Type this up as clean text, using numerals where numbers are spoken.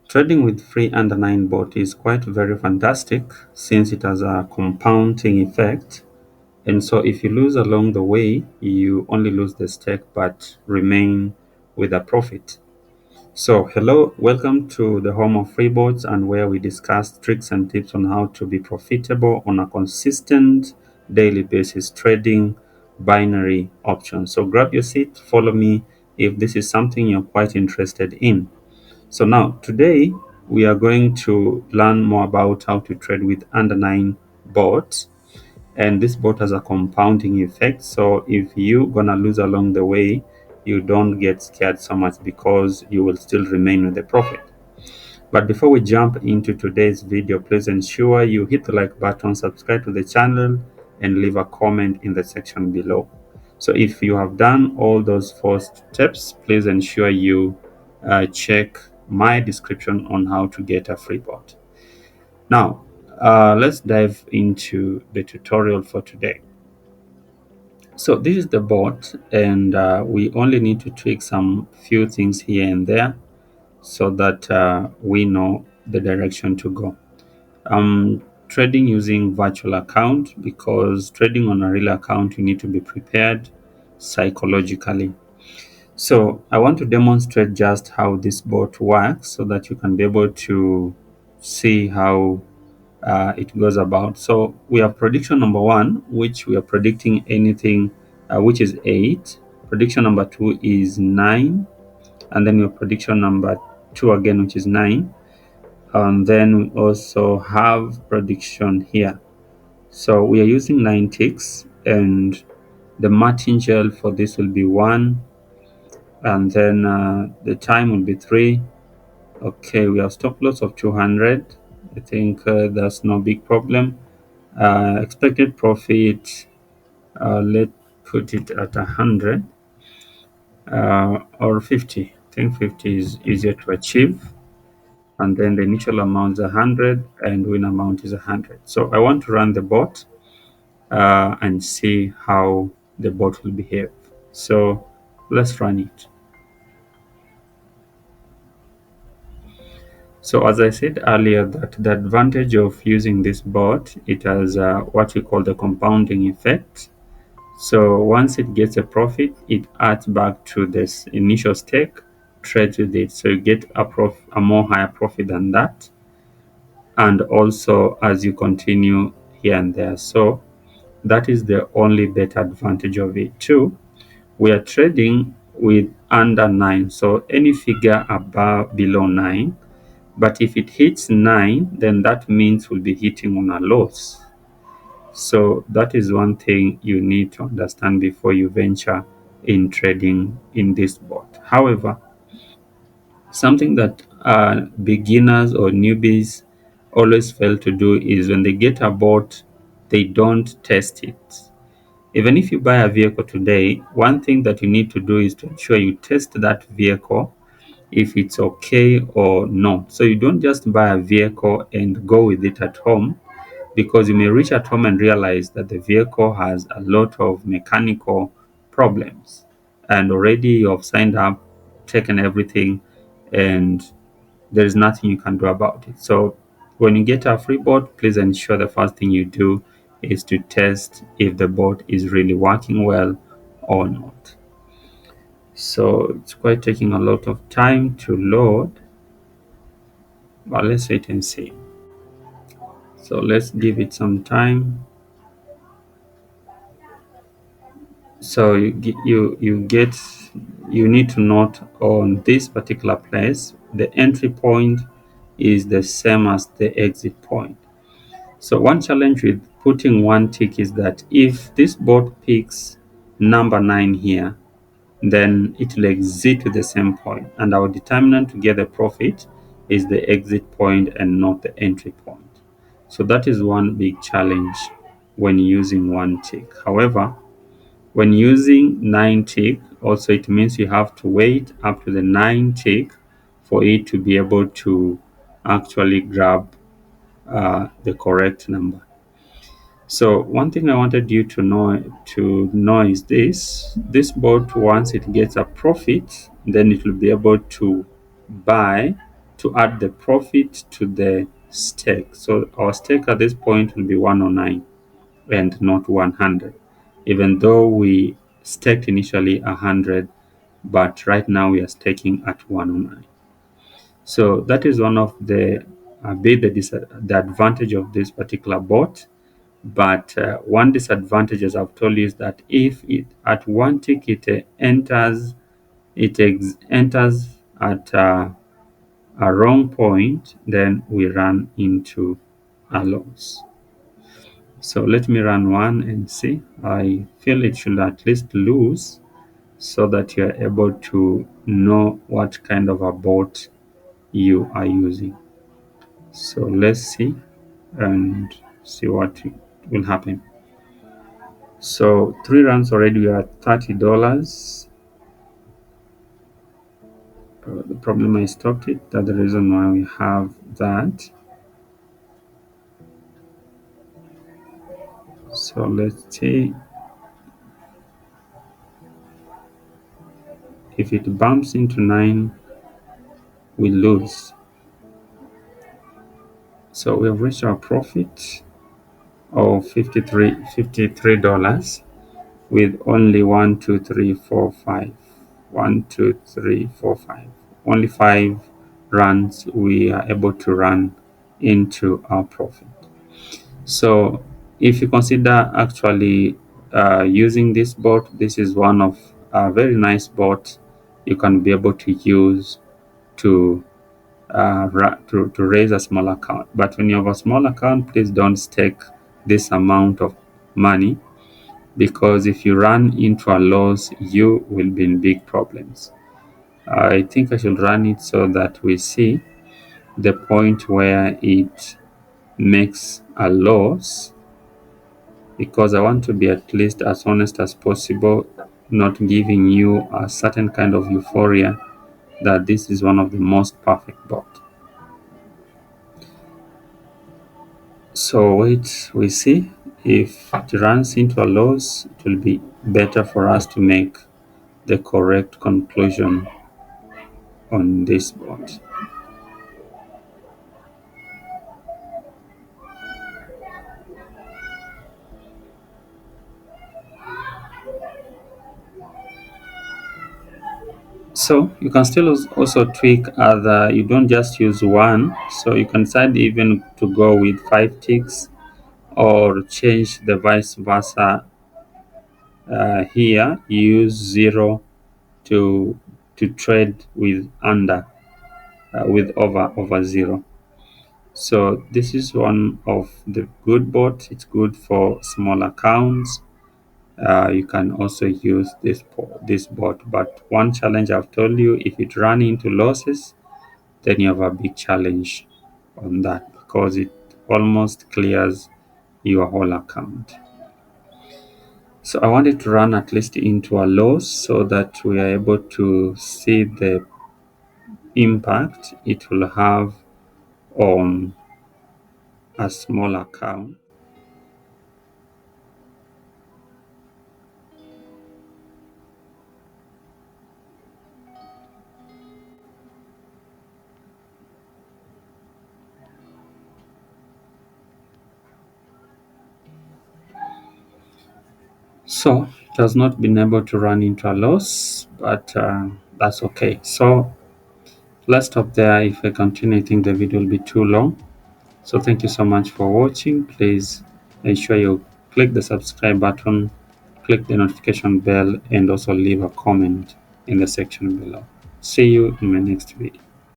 Trading with free under 9 bot is quite very fantastic since it has a compounding effect. And so if you lose along the way, you only lose the stake but remain with a profit. So hello, welcome to the home of free bots, and where we discuss tricks and tips on how to be profitable on a consistent daily basis trading binary options. So grab your seat, follow me if this is something you're quite interested in. So now today we are going to learn more about how to trade with under 9 bots, and this bot has a compounding effect. So if you're gonna lose along the way, you don't get scared so much because you will still remain with the profit. But before we jump into today's video, please ensure you hit the like button, subscribe to the channel, and leave a comment in the section below. So if you have done all those 4 steps, please ensure you check my description on how to get a free bot. Now, let's dive into the tutorial for today. So this is the bot, and we only need to tweak some few things here and there so that we know the direction to go. Trading using virtual account, because trading on a real account you need to be prepared psychologically. So I want to demonstrate just how this bot works so that you can be able to see how it goes about. So we have prediction number 1, which we are predicting anything which is 8. Prediction number 2 is 9, and then we have prediction number 2 again, which is 9. And then we also have prediction here. So we are using 9 ticks, and the martingale for this will be 1, and then the time will be 3. Okay, we have stop loss of 200. I think that's no big problem. Expected profit, let's put it at 100 or 50. I think 50 is easier to achieve. And then the initial amount is 100 and win amount is 100. So I want to run the bot and see how the bot will behave. So let's run it. So as I said earlier, that the advantage of using this bot, it has what we call the compounding effect. So once it gets a profit, it adds back to this initial stake, trades with it. So you get a more higher profit than that. And also as you continue here and there. So that is the only better advantage of it too. We are trading with under 9. So any figure below 9. But if it hits 9, then that means we'll be hitting on a loss. So that is one thing you need to understand before you venture in trading in this bot. However, something that beginners or newbies always fail to do is when they get a bot, they don't test it. Even if you buy a vehicle today, one thing that you need to do is to ensure you test that vehicle if it's okay or not. So you don't just buy a vehicle and go with it at home, because you may reach at home and realize that the vehicle has a lot of mechanical problems, and already you have signed up, taken everything, and there is nothing you can do about it. So when you get a free bot, please ensure the first thing you do is to test if the bot is really working well or not. So it's quite taking a lot of time to load, but let's wait and see. So let's give it some time. So you need to note on this particular place, the entry point is the same as the exit point. So one challenge with putting one tick is that if this bot picks number 9 here, then it will exit to the same point, and our determinant to get the profit is the exit point and not the entry point. So that is one big challenge when using one tick. However, when using 9 tick, also it means you have to wait up to the 9 tick for it to be able to actually grab the correct number. So one thing I wanted you to know is this bot, once it gets a profit, then it will be able to buy to add the profit to the stake. So our stake at this point will be 109 and not 100, even though we staked initially 100, but right now we are staking at 109. So that is one of the the advantage of this particular bot. But one disadvantage, as I've told you, is that if it at one tick it enters at a wrong point, then we run into a loss. So let me run one and see. I feel it should at least lose so that you're able to know what kind of a bot you are using. So let's see and see what will happen. So 3 runs already, we are at $30. The problem I stopped it. That's the reason why we have that. So let's see if it bumps into 9, we lose. So we have reached our profit of $53 with only 1, 2, 3, 4, 5. 1, 2, 3, 4, 5. Only 5 runs we are able to run into our profit. So if you consider actually using this bot, this is one of a very nice bot you can be able to use to to raise a small account. But when you have a small account, please don't stake this amount of money, because if you run into a loss, you will be in big problems. I think I should run it so that we see the point where it makes a loss, because I want to be at least as honest as possible, not giving you a certain kind of euphoria that this is one of the most perfect bot. So wait, we see if it runs into a loss, it will be better for us to make the correct conclusion on this bot. So you can still also tweak other, you don't just use one, so you can decide even to go with 5 ticks or change the vice versa. Here use 0 to trade with under with over 0. So this is one of the good bots. It's good for small accounts. You can also use this bot, but one challenge I've told you, if it run into losses, then you have a big challenge on that, because it almost clears your whole account. So I wanted to run at least into a loss so that we are able to see the impact it will have on a small account. So it has not been able to run into a loss, but that's okay. So let's stop there. If I continue, I think the video will be too long. So thank you so much for watching. Please ensure you click the subscribe button, click the notification bell, and also leave a comment in the section below. See you in my next video.